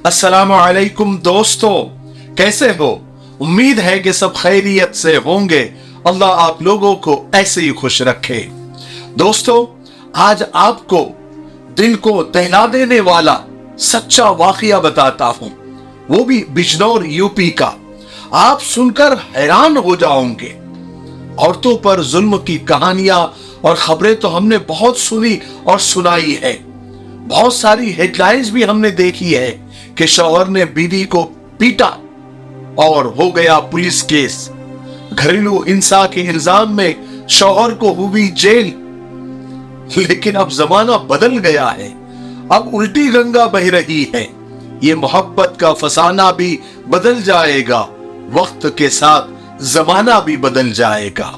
अस्सलामु अलैकुम दोस्तों, कैसे हो? उम्मीद है कि सब खैरियत से होंगे। अल्लाह आप लोगों को ऐसे ही खुश रखे। दोस्तों, आज आपको दिल को दहला देने वाला सच्चा वाकया बताता हूं, वो भी बिजनौर यूपी का। आप सुनकर हैरान हो जाओगे। औरतों पर जुल्म की कहानियां और खबरें तो हमने बहुत सुनी और सुनाई है। बहुत सारी हेडलाइंस भी हमने देखी है कि शौहर ने बीवी को पीटा और हो गया पुलिस केस। घरेलू हिंसा के इल्जाम में शौहर को हुई जेल। लेकिन अब जमाना बदल गया है, अब उल्टी गंगा बह रही है। ये मोहब्बत का फसाना भी बदल जाएगा, वक्त के साथ जमाना भी बदल जाएगा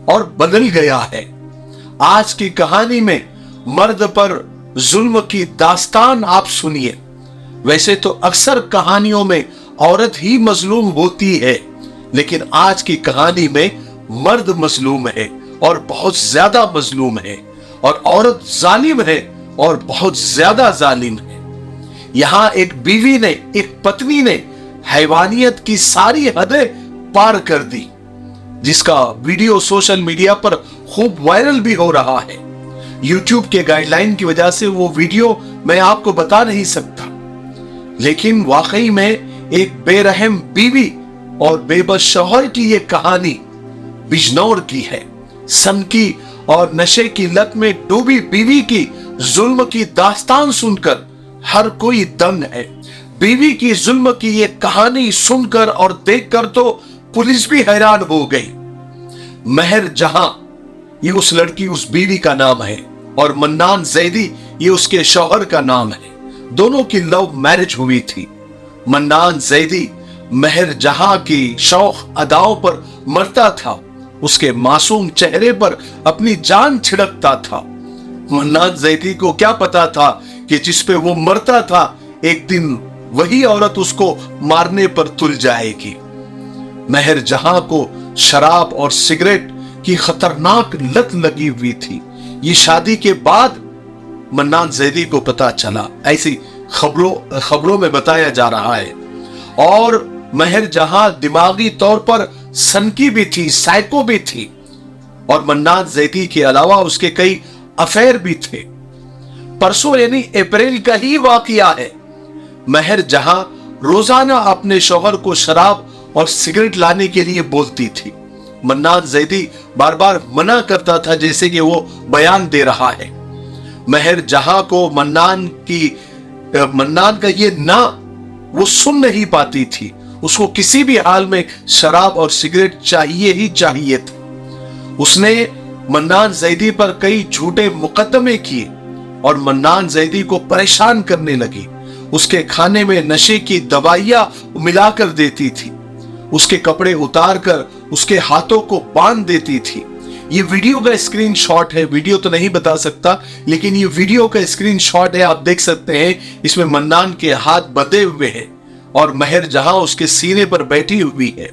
और बदल गया है। आज की कहानी में मर्द पर जुल्म की दास्तान आप सुनिए। वैसे तो अक्सर कहानियों में औरत ही मजलूम होती है, लेकिन आज की कहानी में मर्द मजलूम है और बहुत ज्यादा मजलूम है, और औरत जालिम है और बहुत ज्यादा जालिम है। यहां एक बीवी ने, एक पत्नी ने हैवानियत की सारी हदें पार कर दी, जिसका वीडियो सोशल मीडिया पर खूब वायरल भी हो रहा है। यूट्यूब के गाइडलाइन की वजह से वो वीडियो मैं आपको बता नहीं सकता, लेकिन वाकई में एक बेरहम बीवी और बेबस शौहर की ये कहानी बिजनौर की है। सनकी और नशे की लत में डूबी बीवी की जुल्म की दास्तान सुनकर हर कोई दंग है। बीवी की जुल्म की ये कहानी सुनकर और देखकर तो पुलिस भी हैरान हो गई। महर जहां, ये उस लड़की, उस बीवी का नाम है, और मन्नान जैदी ये उसके शौहर का नाम है। दोनों की लव मैरिज हुई थी। मन्नान जैदी महर जहां की शौख अदाओं पर मरता था, उसके मासूम चेहरे पर अपनी जान छिड़कता था। मन्नान जैदी को क्या पता था कि जिस पे वो मरता था, एक दिन वही औरत उसको मारने पर तुल जाएगी। महर जहां को शराब और सिगरेट की खतरनाक लत लगी हुई थी। ये शादी के बाद मन्नान जैदी को पता चला, ऐसी खबरों में बताया जा रहा है। और महर जहां दिमागी तौर पर सनकी भी थी, साइको भी थी, और मन्नान जैदी के अलावा उसके कई अफेयर भी थे। परसों यानी अप्रैल का ही वाकया है। महर जहां रोजाना अपने शौहर को शराब और सिगरेट लाने के लिए बोलती थी। मन्नान जैदी बार बार मना करता था, जैसे कि वो बयान दे रहा है। महर जहां को मन्नान का ये ना वो सुन नहीं पाती थी। उसको किसी भी हाल में शराब और सिगरेट चाहिए ही चाहिए था। उसने मन्नान जैदी पर कई झूठे मुकदमे किए और मन्नान जैदी को परेशान करने लगी। उसके खाने में नशे की दवाइयां मिलाकर देती थी, उसके कपड़े उतार कर उसके हाथों को बांध देती थी। ये वीडियो का स्क्रीनशॉट है, वीडियो तो नहीं बता सकता, लेकिन ये वीडियो का स्क्रीनशॉट है, आप देख सकते हैं। इसमें मन्नान के हाथ बंधे हुए हैं और महर जहां उसके सीने पर बैठी हुई है,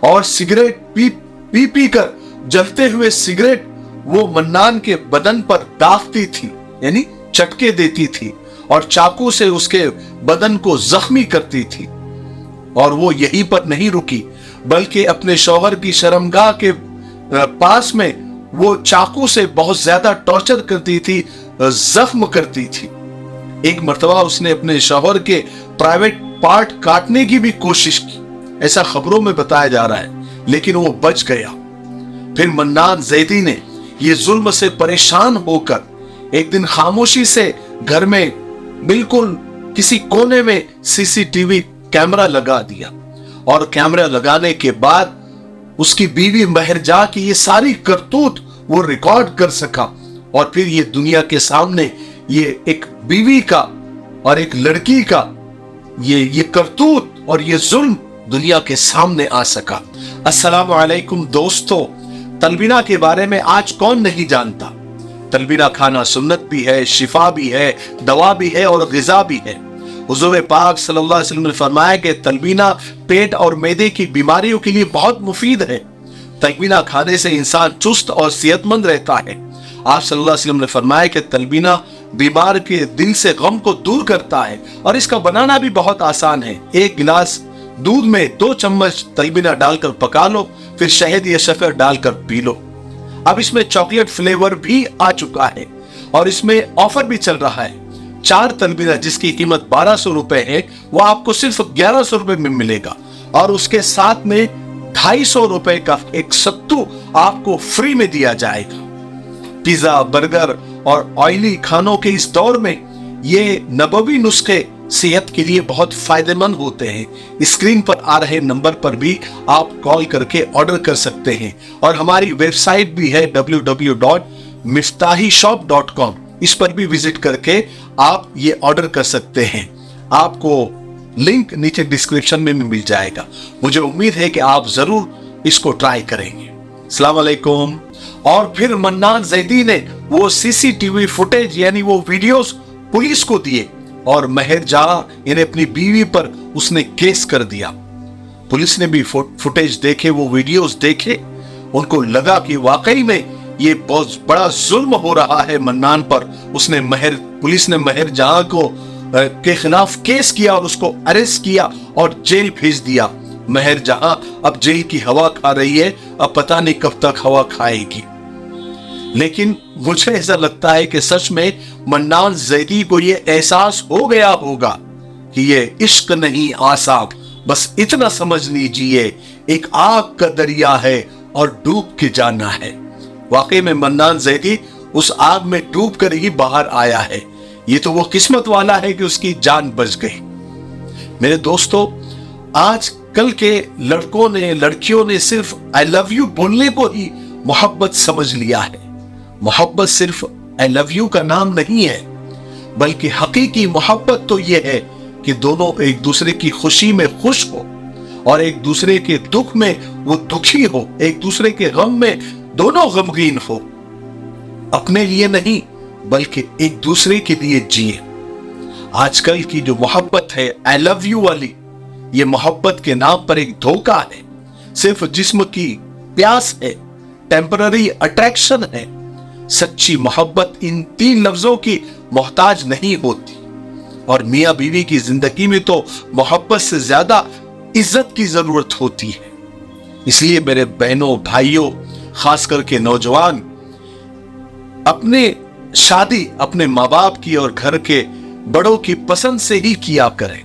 और सिगरेट पी कर जलते हुए सिगरेट वो मन्नान के बदन पर दागती थी, यानी चटके देती थी, और चाकू से उसके बदन को जख्मी करती थी। और वो यहीं पर नहीं रुकी, बल्कि अपने शौहर की शर्मगाह के पास में वो चाकू से बहुत ज्यादा टॉर्चर करती थी, जख्म करती थी। एक मर्तबा उसने अपने शौहर के प्राइवेट पार्ट काटने की भी कोशिश की, ऐसा खबरों में बताया जा रहा है, लेकिन वो बच गया। फिर मन्नान जैदी ने ये जुल्म से परेशान होकर एक दिन खामोशी से घर में बिल्कुल किसी कोने में सीसीटीवी कैमरा लगा दिया, और कैमरा लगाने के बाद उसकी बीवी महरजा की ये सारी करतूत वो रिकॉर्ड कर सका, और फिर ये दुनिया के सामने ये एक बीवी का और एक लड़की का ये करतूत और ये जुल्म दुनिया के सामने आ सका। अस्सलामु अलैकुम दोस्तों, तलबीना के बारे में आज कौन नहीं जानता। तलबीना खाना सुन्नत भी है, शिफा भी है, दवा भी है और गिजा भी है। हुजूर पाक सल्लल्लाहु अलैहि वसल्लम ने फरमाया कि तलबीना पेट और मैदे की बीमारियों के लिए बहुत मुफीद है। तलबीना खाने से इंसान चुस्त और सेहतमंद रहता है। आप सल्लल्लाहु अलैहि वसल्लम ने फरमाया कि तलबीना बीमार के दिल से गम को दूर करता है और इसका बनाना भी बहुत आसान है। 1 गिलास दूध में 2 चम्मच तलबीना डालकर पका लो, फिर शहद या शक्कर डालकर पी लो। अब इसमें चॉकलेट फ्लेवर भी आ चुका है और इसमें ऑफर भी चल रहा है। 4 तलबीना जिसकी कीमत 1200 रुपए है वो आपको सिर्फ 1100 रुपए में मिलेगा और उसके साथ में 250 रुपए का एक सत्तू आपको फ्री में दिया जाएगा। पिज्जा, बर्गर और ऑयली खानों के इस दौर में ये नबवी नुस्खे सेहत के लिए बहुत फायदेमंद होते हैं। स्क्रीन पर आ रहे नंबर पर भी आप कॉल करके ऑर्डर कर सकते हैं और हमारी वेबसाइट भी है www.miftahishop.com। इस पर भी विजिट करके आप ये ऑर्डर कर सकते हैं। आपको लिंक नीचे डिस्क्रिप्शन में मिल जाएगा। मुझे उम्मीद है कि आप जरूर इसको ट्राई करेंगे। अस्सलाम वालेकुम। और फिर मन्नान जैदी ने वो सीसीटीवी फुटेज यानी वो वीडियोस पुलिस को दिए और महर जहां यानी अपनी बीवी पर उसने केस कर दिया। पुलिस ने भी फुटेज देखे, वो वीडियोस देखे, उनको लगा कि वाकई में ये बहुत बड़ा जुल्म हो रहा है मन्नान पर। पुलिस ने महर जहां को के खिलाफ केस किया और उसको अरेस्ट किया और जेल भेज दिया। महर जहां अब जेल की हवा खा रही है, अब पता नहीं कब तक हवा खाएगी। लेकिन मुझे ऐसा लगता है कि सच में मन्नान जैदी को ये एहसास हो गया होगा कि ये इश्क नहीं आसाब, बस इतना समझ लीजिए एक आग का दरिया है और डूब के जाना है। वाकई में मन्नान जैदी उस आग में डूब कर ही बाहर आया है। ये तो वो किस्मत वाला है कि उसकी जान बच गई। मेरे दोस्तों, आज कल के लड़कों ने, लड़कियों ने सिर्फ आई लव यू बोलने को ही मोहब्बत समझ लिया है। मोहब्बत सिर्फ आई लव यू का नाम नहीं है, बल्कि हकीकी मोहब्बत तो यह है कि दोनों एक दूसरे की खुशी में खुश हो और एक दूसरे के दुख में वो दुखी हो, एक दूसरे के गम में दोनों गमगीन हो। अपने लिए नहीं बल्कि एक दूसरे के लिए जिए। आजकल की जो मोहब्बत है आई लव यू वाली, ये मोहब्बत के नाम पर एक धोखा है, सिर्फ जिस्म की प्यास है, टेम्पररी अट्रैक्शन है। सच्ची मोहब्बत इन 3 लफ्जों की मोहताज नहीं होती और मियां बीवी की जिंदगी में तो मोहब्बत से ज्यादा इज्जत की जरूरत होती है। इसलिए मेरे बहनों, भाइयों, खास करके नौजवान, अपने शादी अपने माँ बाप की और घर के बड़ों की पसंद से ही किया करें।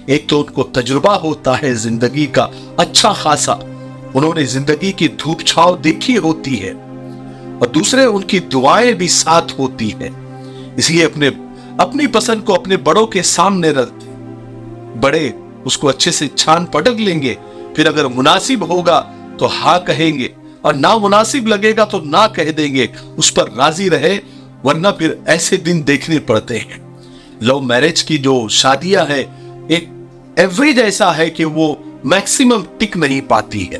एक तो उनको तजुर्बा होता है जिंदगी का अच्छा खासा, उन्होंने जिंदगी की धूप छाव देखी होती है, और दूसरे उनकी दुआएं भी साथ होती है। इसलिए अपनी पसंद को अपने बड़ों के सामने रख दें। बड़े उसको अच्छे से छान पटक लेंगे, फिर अगर मुनासिब होगा तो हाँ कहेंगे और ना मुनासिब लगेगा तो ना कह देंगे। उस पर राजी रहे, वरना फिर ऐसे दिन देखने पड़ते हैं। लव मैरिज की जो शादियां हैं एक एवरेज ऐसा है कि वो मैक्सिमम टिक नहीं पाती है।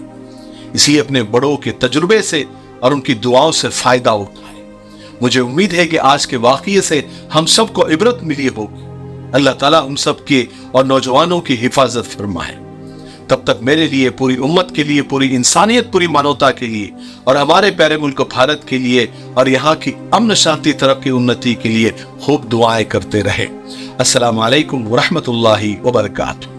इसलिए अपने बड़ों के तजुर्बे से और उनकी दुआओं से फायदा उठाएं। मुझे उम्मीद है कि आज के वाक़ये से हम सबको इबरत मिली होगी। अल्लाह ताला हम सब के और नौजवानों की हिफाजत फरमाए। तब तक मेरे लिए, पूरी उम्मत के लिए, पूरी इंसानियत, पूरी मानवता के लिए और हमारे प्यारे मुल्क भारत के लिए और यहाँ की अमन शांति तरक्की उन्नति के लिए खूब दुआएं करते रहे। अस्सलामु अलैकुम व रहमतुल्लाहि व बरकातुहू।